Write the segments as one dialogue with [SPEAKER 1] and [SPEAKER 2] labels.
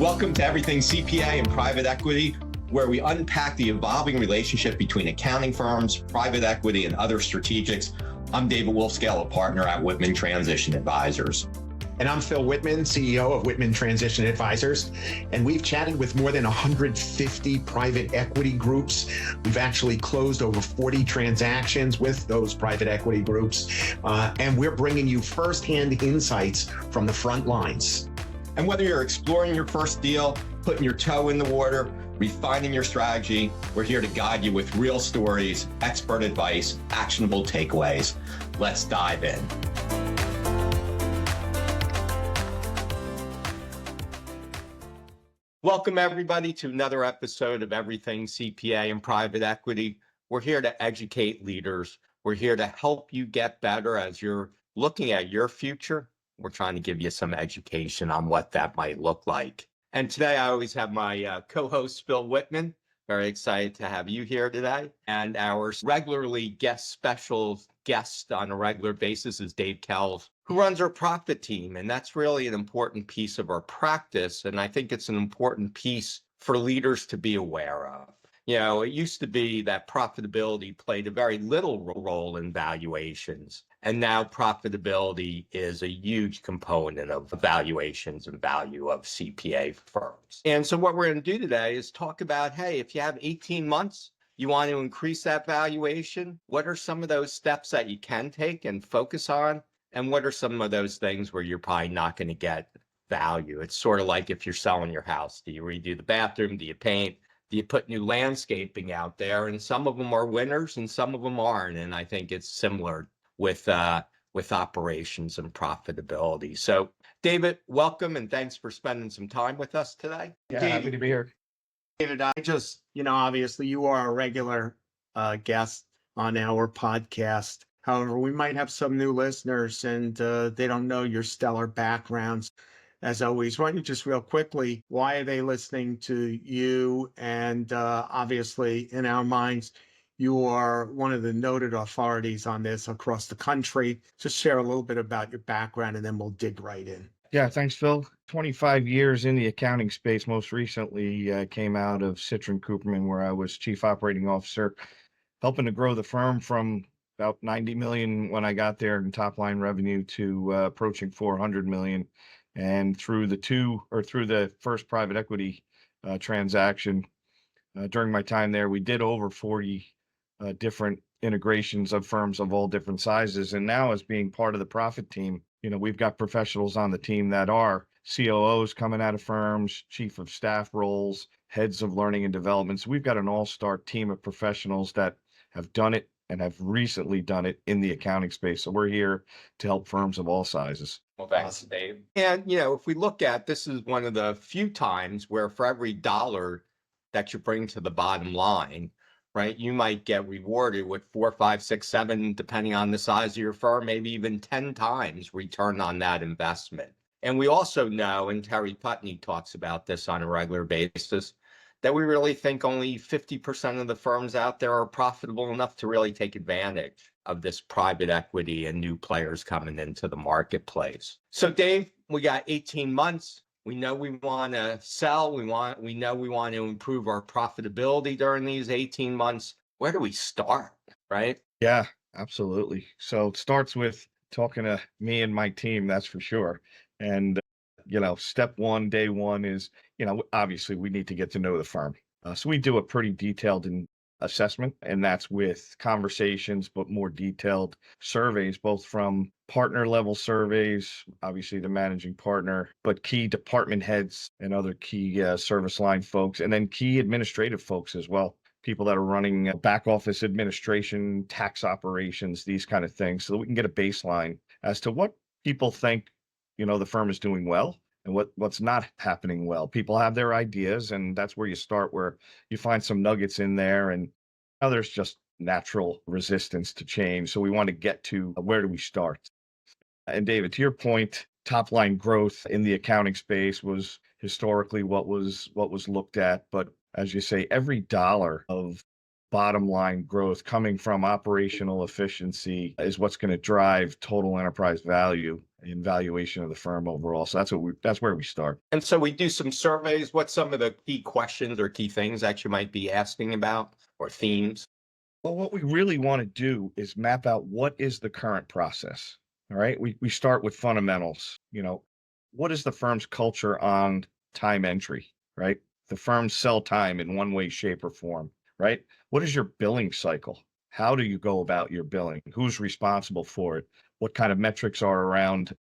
[SPEAKER 1] Welcome to Everything CPA and Private Equity, where we unpack the evolving relationship between accounting firms, private equity, and other strategics. I'm David Wolfskehl, a partner at Whitman Transition Advisors.
[SPEAKER 2] And I'm Phil Whitman, CEO of Whitman Transition Advisors. And we've chatted with more than 150 private equity groups. We've actually closed over 40 transactions with those private equity groups. And we're bringing you firsthand insights from the front lines.
[SPEAKER 1] And whether you're exploring your first deal, putting your toe in the water, refining your strategy, we're here to guide you with real stories, expert advice, actionable takeaways. Let's dive in. Welcome, everybody, to another episode of Everything CPA and Private Equity. We're here to educate leaders. We're here to help you get better as you're looking at your future. We're trying to give you some education on what that might look like. And today, I always have my co-host, Phil Whitman. Very excited to have you here today. And our regularly special guest on a regular basis is Dave Kells, who runs our profit team. And that's really an important piece of our practice. And I think it's an important piece for leaders to be aware of. You know, it used to be that profitability played a very little role in valuations. And now profitability is a huge component of valuations and value of CPA firms. And so what we're going to do today is talk about, hey, if you have 18 months, you want to increase that valuation, what are some of those steps that you can take and focus on? And what are some of those things where you're probably not going to get value? It's sort of like if you're selling your house. Do you redo the bathroom? Do you paint? Do you put new landscaping out there? And some of them are winners and some of them aren't. And I think it's similar with operations and profitability. So David, welcome and thanks for spending some time with us today.
[SPEAKER 3] Yeah, happy to be here. David, obviously you are a regular guest on our podcast. However, we might have some new listeners and they don't know your stellar backgrounds. As always, why don't you just real quickly, why are they listening to you? And obviously, in our minds, you are one of the noted authorities on this across the country. Just share a little bit about your background and then we'll dig right in.
[SPEAKER 4] Yeah, thanks, Phil. 25 years in the accounting space. Most recently came out of Citron Cooperman, where I was chief operating officer, helping to grow the firm from about 90 million when I got there in top line revenue to approaching 400 million. And through the first private equity transaction, during my time there, we did over 40 different integrations of firms of all different sizes. And now, as being part of the profit team, you know, we've got professionals on the team that are COOs coming out of firms, chief of staff roles, heads of learning and development. So we've got an all-star team of professionals that have done it and have recently done it in the accounting space. So we're here to help firms of all sizes.
[SPEAKER 1] Well, thanks, Dave. And, you know, if we look at, this is one of the few times where for every dollar that you bring to the bottom line, right, you might get rewarded with 4, 5, 6, 7, depending on the size of your firm, maybe even 10 times return on that investment. And we also know, and Terry Putney talks about this on a regular basis, that we really think only 50% of the firms out there are profitable enough to really take advantage of this private equity and new players coming into the marketplace. So Dave, we got 18 months. We know we want to sell. We know we want to improve our profitability during these 18 months. Where do we start, right?
[SPEAKER 4] Yeah, absolutely. So it starts with talking to me and my team, that's for sure. And you know, step one, day one is, you know, obviously we need to get to know the firm. So we do a pretty detailed assessment, and that's with conversations, but more detailed surveys, both from partner level surveys, obviously the managing partner, but key department heads and other key service line folks, and then key administrative folks as well. People that are running back office administration, tax operations, these kind of things, so that we can get a baseline as to what people think, you know, the firm is doing well and what's not happening well. People have their ideas, and that's where you start, where you find some nuggets in there, and now there's just natural resistance to change. So we want to get to where do we start? And David, to your point, top line growth in the accounting space was historically what was looked at. But as you say, every dollar of bottom line growth coming from operational efficiency is what's going to drive total enterprise value and valuation of the firm overall. So that's where we start.
[SPEAKER 1] And so we do some surveys. What's some of the key questions or key things that you might be asking about or themes?
[SPEAKER 4] Well, what we really want to do is map out what is the current process. All right. We start with fundamentals. What is the firm's culture on time entry, right? The firms sell time in one way, shape, or form, right? What is your billing cycle? How do you go about your billing? Who's responsible for it? What kind of metrics are around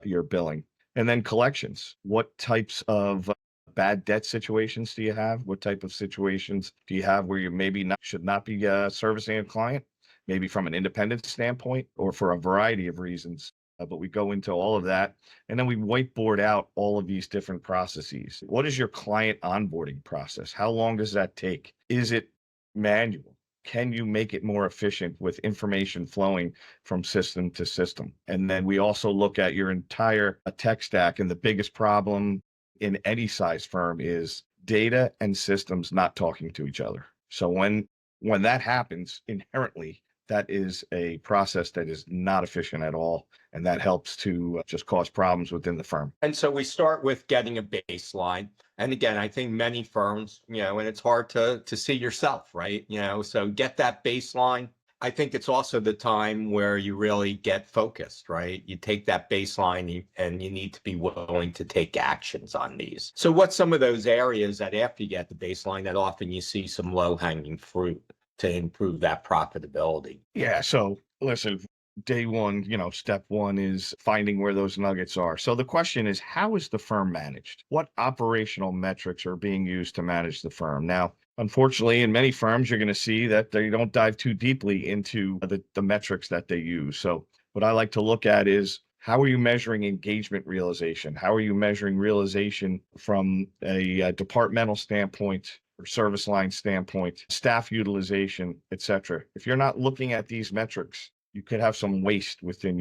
[SPEAKER 4] your billing? And then collections. What types of bad debt situations do you have? What type of situations do you have where you maybe should not be servicing a client, maybe from an independent standpoint or for a variety of reasons? But we go into all of that, and then we whiteboard out all of these different processes. What is your client onboarding process? How long does that take? Is it manual? Can you make it more efficient with information flowing from system to system? And then we also look at your entire tech stack. And the biggest problem in any size firm is data and systems not talking to each other. So when that happens, inherently, that is a process that is not efficient at all. And that helps to just cause problems within the firm.
[SPEAKER 1] And so we start with getting a baseline. And again, I think many firms, and it's hard to see yourself, right? So get that baseline. I think it's also the time where you really get focused, right? You take that baseline and you need to be willing to take actions on these. So what's some of those areas that after you get the baseline that often you see some low-hanging fruit to improve that profitability?
[SPEAKER 4] Yeah. So listen, day one, step one is finding where those nuggets are. So the question is, how is the firm managed? What operational metrics are being used to manage the firm? Now, unfortunately, in many firms, you're going to see that they don't dive too deeply into the metrics that they use. So what I like to look at is, how are you measuring engagement realization? How are you measuring realization from a departmental standpoint or service line standpoint, staff utilization, et cetera? If you're not looking at these metrics, you could have some waste within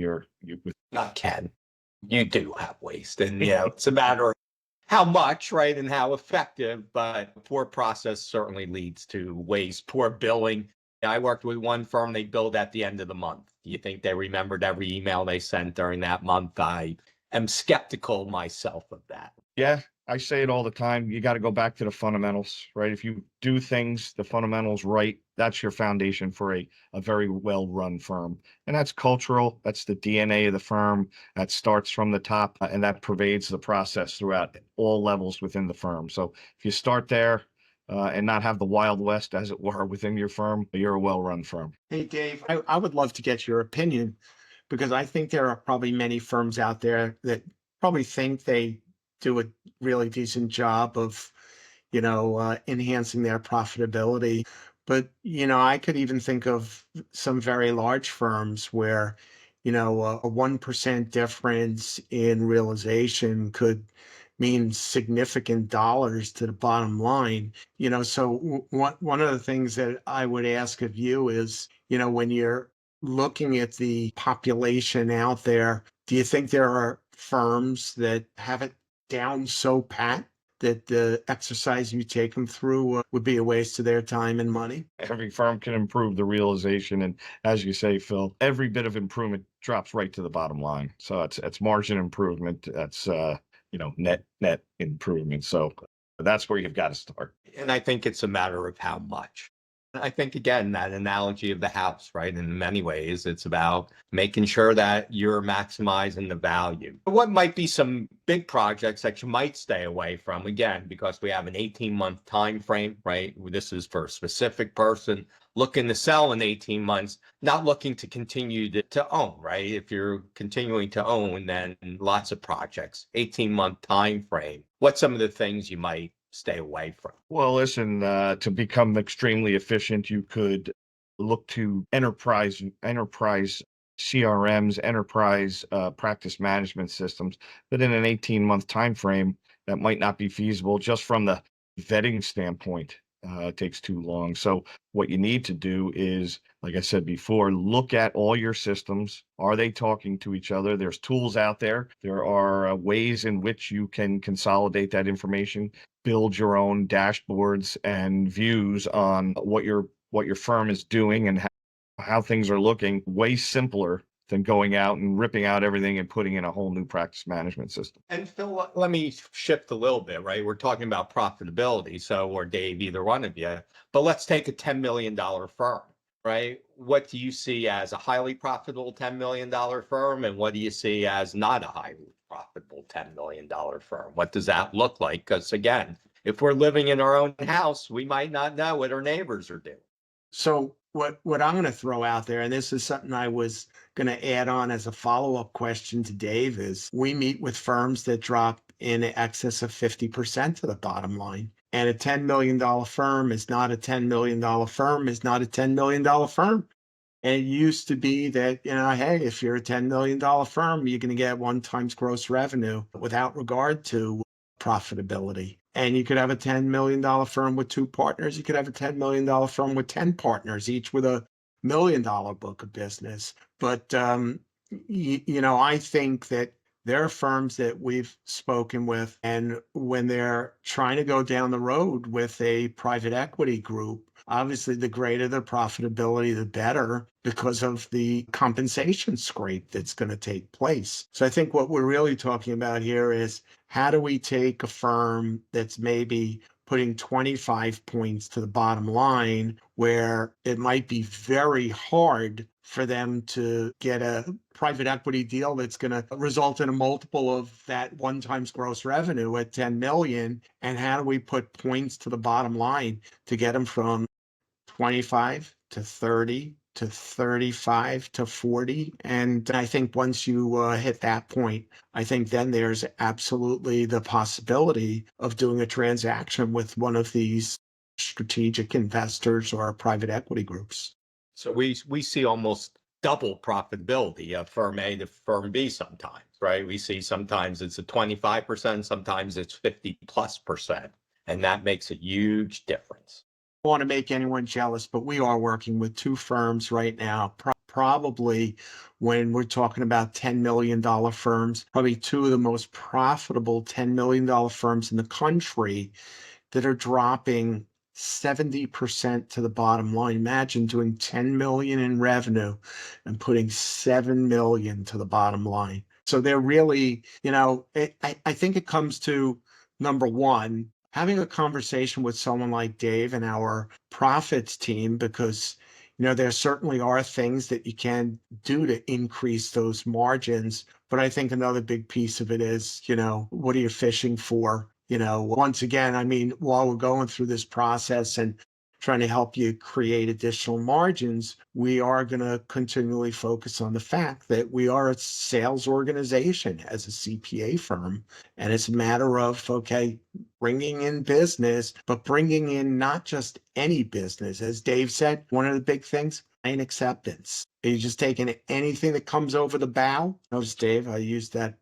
[SPEAKER 1] Not can. You do have waste. And, it's a matter of how much, right, and how effective, but poor process certainly leads to waste, poor billing. I worked with one firm, they billed at the end of the month. Do you think they remembered every email they sent during that month? I am skeptical myself of that.
[SPEAKER 4] Yeah, I say it all the time. You got to go back to the fundamentals, right? If you do things, the fundamentals right, that's your foundation for a very well-run firm. And that's cultural. That's the DNA of the firm. That starts from the top and that pervades the process throughout all levels within the firm. So if you start there and not have the Wild West, as it were, within your firm, you're a well-run firm.
[SPEAKER 3] Hey, Dave, I would love to get your opinion because I think there are probably many firms out there that probably think they do a really decent job of, enhancing their profitability. But, I could even think of some very large firms where, a 1% difference in realization could mean significant dollars to the bottom line. So one of the things that I would ask of you is, when you're looking at the population out there, do you think there are firms that have it down so pat that the exercise you take them through would be a waste of their time and money?
[SPEAKER 4] Every firm can improve the realization. And as you say, Phil, every bit of improvement drops right to the bottom line. So it's margin improvement. That's, net improvement. So that's where you've got to start.
[SPEAKER 1] And I think it's a matter of how much. I think, again, that analogy of the house, right? In many ways, it's about making sure that you're maximizing the value. What might be some big projects that you might stay away from, again, because we have an 18-month time frame, right? This is for a specific person looking to sell in 18 months, not looking to continue to own, right? If you're continuing to own, then lots of projects, 18-month time frame. What's some of the things you might stay away from?
[SPEAKER 4] Well, listen, to become extremely efficient, you could look to enterprise CRMs, enterprise practice management systems, but in an 18-month time frame, that might not be feasible just from the vetting standpoint. It takes too long. So what you need to do is, like I said before, look at all your systems. Are they talking to each other? There's tools out there. There are ways in which you can consolidate that information, build your own dashboards and views on what your what your firm is doing and how things are looking way simpler than going out and ripping out everything and putting in a whole new practice management system.
[SPEAKER 1] And Phil, let me shift a little bit, right? We're talking about profitability. So, or Dave, either one of you, but let's take a $10 million firm, right? What do you see as a highly profitable $10 million firm? And what do you see as not a highly profitable $10 million firm? What does that look like? Because again, if we're living in our own house, we might not know what our neighbors are doing.
[SPEAKER 3] So what I'm going to throw out there, and this is something I was going to add on as a follow-up question to Dave, is we meet with firms that drop in excess of 50% to the bottom line. And a $10 million firm is not a $10 million firm, is not a $10 million firm. And it used to be that, hey, if you're a $10 million firm, you're going to get 1 times gross revenue without regard to profitability. And you could have a $10 million firm with 2 partners. You could have a $10 million firm with 10 partners, each with a $1 million book of business. But, I think that there are firms that we've spoken with, and when they're trying to go down the road with a private equity group, obviously the greater the profitability, the better, because of the compensation scrape that's going to take place. So I think what we're really talking about here is, how do we take a firm that's maybe putting 25 points to the bottom line, where it might be very hard for them to get a private equity deal that's going to result in a multiple of that 1 times gross revenue at 10 million? And how do we put points to the bottom line to get them from 25 to 30 to 35 to 40? And I think once you hit that point, I think then there's absolutely the possibility of doing a transaction with one of these strategic investors or private equity groups.
[SPEAKER 1] So we see almost double profitability of firm A to firm B sometimes, right? We see sometimes it's a 25%, sometimes it's 50+%, and that makes a huge difference.
[SPEAKER 3] I don't want to make anyone jealous, but we are working with 2 firms right now. Probably when we're talking about $10 million firms, probably 2 of the most profitable $10 million firms in the country that are dropping 70% to the bottom line. Imagine doing 10 million in revenue and putting 7 million to the bottom line. So they're really, I think it comes to, number one, having a conversation with someone like Dave and our profits team, because there certainly are things that you can do to increase those margins. But I think another big piece of it is, what are you fishing for? Once again, I mean, while we're going through this process and trying to help you create additional margins, we are going to continually focus on the fact that we are a sales organization as a CPA firm. And it's a matter of, okay, bringing in business, but bringing in not just any business. As Dave said, one of the big things, client acceptance. Are you just taking anything that comes over the bow? Notice, Dave, I used that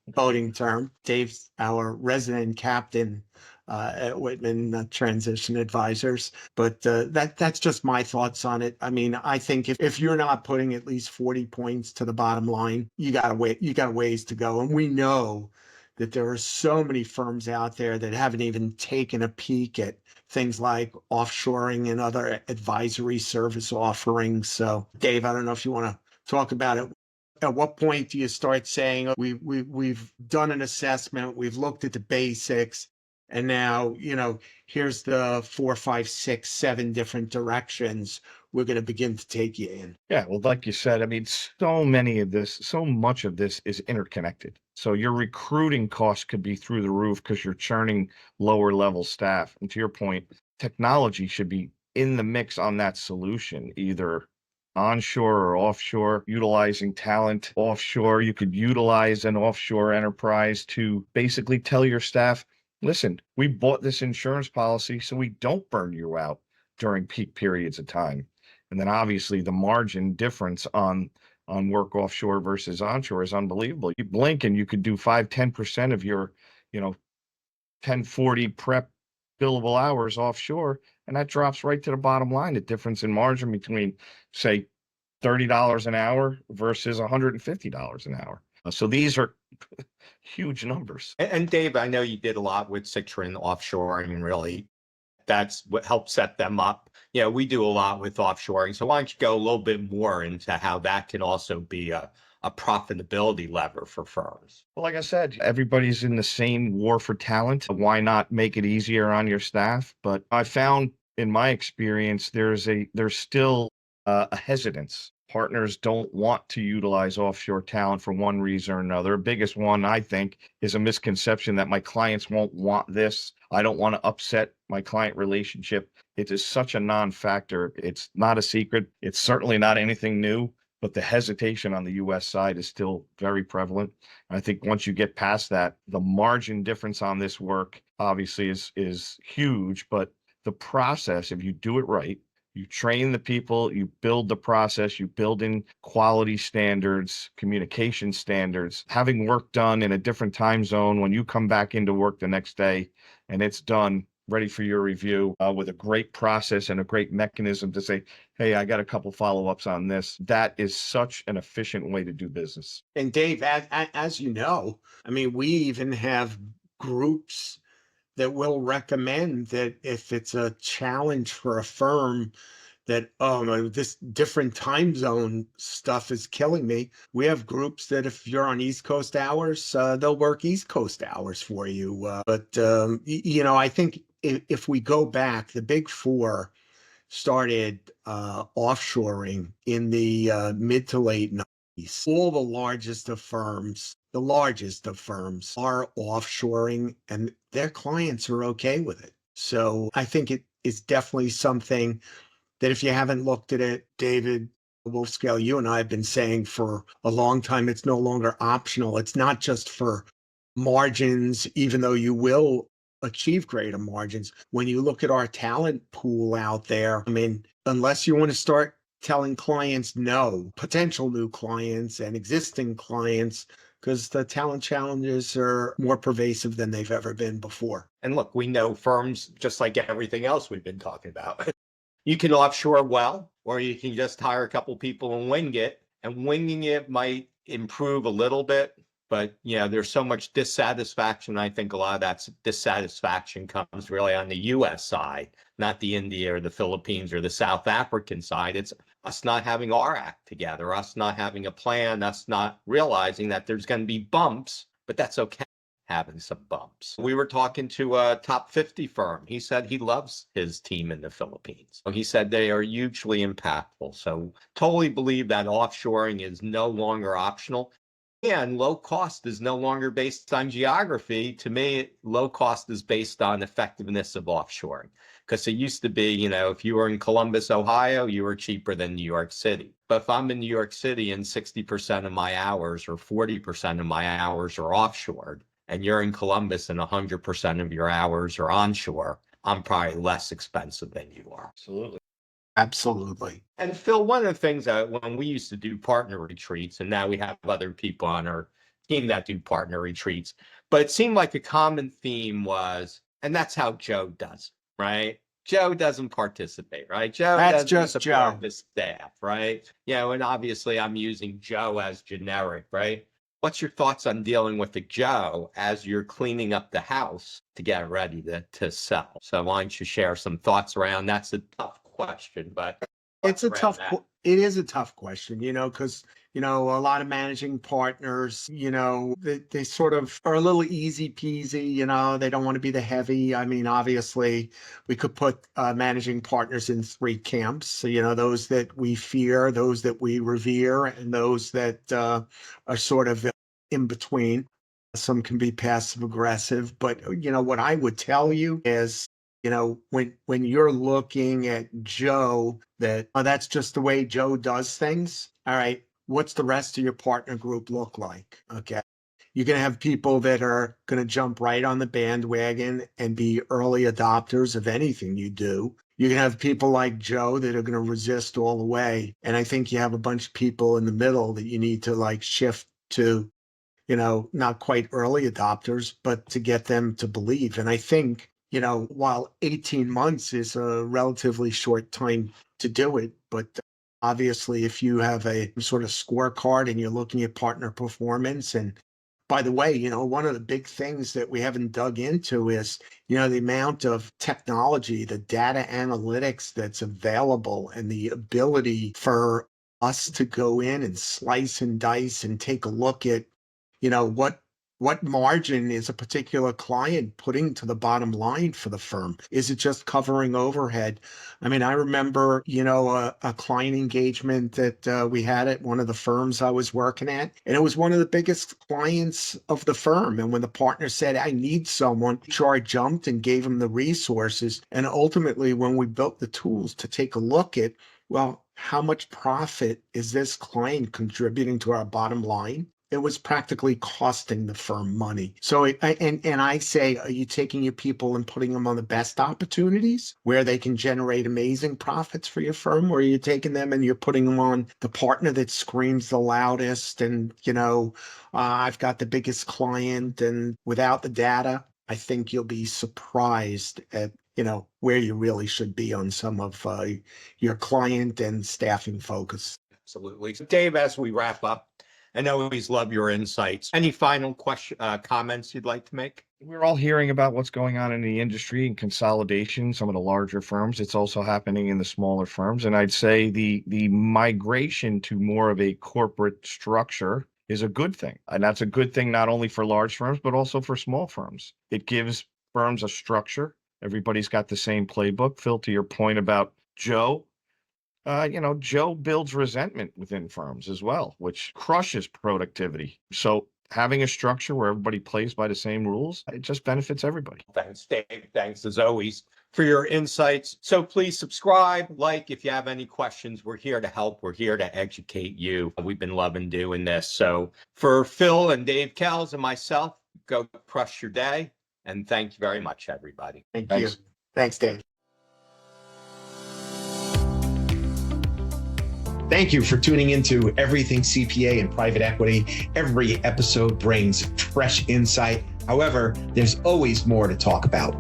[SPEAKER 3] boating term. Dave's our resident captain at Whitman Transition Advisors. But that's just my thoughts on it. I mean, I think if you're not putting at least 40 points to the bottom line, you got ways to go. And we know that there are so many firms out there that haven't even taken a peek at things like offshoring and other advisory service offerings. So, Dave, I don't know if you want to talk about it. At what point do you start saying, we've done an assessment, we've looked at the basics, and now, here's the 4, 5, 6, 7 different directions we're going to begin to take you in?
[SPEAKER 4] Yeah, well, like you said, I mean, so much of this is interconnected. So your recruiting costs could be through the roof because you're churning lower level staff. And to your point, technology should be in the mix on that solution, either onshore or offshore, utilizing talent offshore. You could utilize an offshore enterprise to basically tell your staff, listen, we bought this insurance policy so we don't burn you out during peak periods of time. And then obviously the margin difference on work offshore versus onshore is unbelievable. You blink and you could do 5-10% of your 1040 prep billable hours offshore, and that drops right to the bottom line. The difference in margin between, say, $30 an hour versus $150 an hour. So these are huge numbers.
[SPEAKER 1] And Dave, I know you did a lot with Citron offshoring and really That's what helps set them up. We do a lot with offshoring. So why don't you go a little bit more into how that can also be a profitability lever for firms?
[SPEAKER 4] Well, like I said, everybody's in the same war for talent. Why not make it easier on your staff? But I found in my experience, there's still a hesitance. Partners don't want to utilize offshore talent for one reason or another. Biggest one, I think, is a misconception that my clients won't want this. I don't want to upset my client relationship. It is such a non-factor. It's not a secret. It's certainly not anything new, but the hesitation on the US side is still very prevalent. I think once you get past that, the margin difference on this work obviously is huge, but the process, if you do it right, you train the people, you build the process, you build in quality standards, communication standards, having work done in a different time zone when you come back into work the next day and it's done, ready for your review with a great process and a great mechanism to say, hey, I got a couple follow-ups on this. That is such an efficient way to do business.
[SPEAKER 3] And Dave, as you know, I mean, we even have groups that will recommend that if it's a challenge for a firm that, oh no, this different time zone stuff is killing me. We have groups that if you're on East Coast hours, they'll work East Coast hours for you. I think if we go back, the big four started offshoring in the mid to late 90s. All the largest of firms are offshoring and their clients are okay with it. So I think it is definitely something that if you haven't looked at it, David Wolfskehl, you and I have been saying for a long time, it's no longer optional. It's not just for margins, even though you will achieve greater margins. When you look at our talent pool out there, I mean, unless you want to start telling clients no, potential new clients and existing clients, because the talent challenges are more pervasive than they've ever been before.
[SPEAKER 1] And look, we know firms, just like everything else we've been talking about, you can offshore well, or you can just hire a couple people and wing it. And winging it might improve a little bit, but there's so much dissatisfaction. I think a lot of that dissatisfaction comes really on the US side, not the India or the Philippines or the South African side. It's us not having our act together, us not having a plan, us not realizing that there's going to be bumps, but that's okay. Having some bumps. We were talking to a top 50 firm. He said he loves his team in the Philippines. He said they are hugely impactful. So totally believe that offshoring is no longer optional. And low cost is no longer based on geography. To me, low cost is based on effectiveness of offshoring. Because it used to be, if you were in Columbus, Ohio, you were cheaper than New York City. But if I'm in New York City and 60% of my hours or 40% of my hours are offshored, and you're in Columbus and 100% of your hours are onshore, I'm probably less expensive than you are.
[SPEAKER 4] Absolutely.
[SPEAKER 3] Absolutely.
[SPEAKER 1] And Phil, one of the things that when we used to do partner retreats, and now we have other people on our team that do partner retreats, but it seemed like a common theme was, and that's how Joe does, right? Joe doesn't participate, right? Joe
[SPEAKER 3] That's
[SPEAKER 1] doesn't
[SPEAKER 3] just
[SPEAKER 1] support
[SPEAKER 3] Joe.
[SPEAKER 1] the staff, right? And obviously I'm using Joe as generic, right? What's your thoughts on dealing with the Joe as you're cleaning up the house to get ready to sell? So why don't you share some thoughts around? That's a tough question, but
[SPEAKER 3] it is a tough question, because, a lot of managing partners, they sort of are a little easy peasy, they don't want to be the heavy. I mean, obviously we could put managing partners in three camps. So, those that we fear, those that we revere, and those that are sort of in between. Some can be passive aggressive, but what I would tell you is, when you're looking at Joe, that's just the way Joe does things. All right, what's the rest of your partner group look like? Okay, you're going to have people that are going to jump right on the bandwagon and be early adopters of anything you do. You're going to have people like Joe that are going to resist all the way. And I think you have a bunch of people in the middle that you need to shift to, not quite early adopters, but to get them to believe. And I think, while 18 months is a relatively short time to do it, but obviously if you have a sort of scorecard and you're looking at partner performance and By the way, one of the big things that we haven't dug into is, the amount of technology, the data analytics that's available, and the ability for us to go in and slice and dice and take a look at, what margin is a particular client putting to the bottom line for the firm? Is it just covering overhead? I mean, I remember, a client engagement that we had at one of the firms I was working at, and it was one of the biggest clients of the firm. And when the partner said, I need someone, HR jumped and gave him the resources. And ultimately, when we built the tools to take a look at, well, how much profit is this client contributing to our bottom line? It was practically costing the firm money. So, I say, are you taking your people and putting them on the best opportunities where they can generate amazing profits for your firm? Or are you taking them and you're putting them on the partner that screams the loudest and, I've got the biggest client, and without the data, I think you'll be surprised at, where you really should be on some of your client and staffing focus.
[SPEAKER 1] Absolutely. So Dave, as we wrap up, I always love your insights. Any final comments you'd like to make?
[SPEAKER 4] We're all hearing about what's going on in the industry and consolidation, some of the larger firms. It's also happening in the smaller firms. And I'd say the migration to more of a corporate structure is a good thing. And that's a good thing not only for large firms, but also for small firms. It gives firms a structure. Everybody's got the same playbook. Phil, to your point about Joe, Joe builds resentment within firms as well, which crushes productivity. So having a structure where everybody plays by the same rules, it just benefits everybody.
[SPEAKER 1] Thanks, Dave. Thanks, as always, for your insights. So please subscribe, like, if you have any questions. We're here to help. We're here to educate you. We've been loving doing this. So for Phil and Dave Kells and myself, go crush your day. And thank you very much, everybody.
[SPEAKER 3] Thanks. You. Thanks, Dave.
[SPEAKER 2] Thank you for tuning into Everything CPA and Private Equity. Every episode brings fresh insight. However, there's always more to talk about.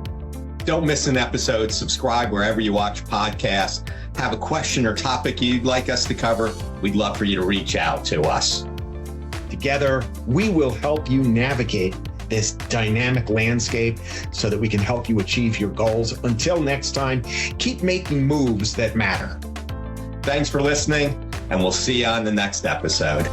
[SPEAKER 2] Don't miss an episode. Subscribe wherever you watch podcasts. Have a question or topic you'd like us to cover? We'd love for you to reach out to us. Together, we will help you navigate this dynamic landscape so that we can help you achieve your goals. Until next time, keep making moves that matter. Thanks for listening, and we'll see you on the next episode.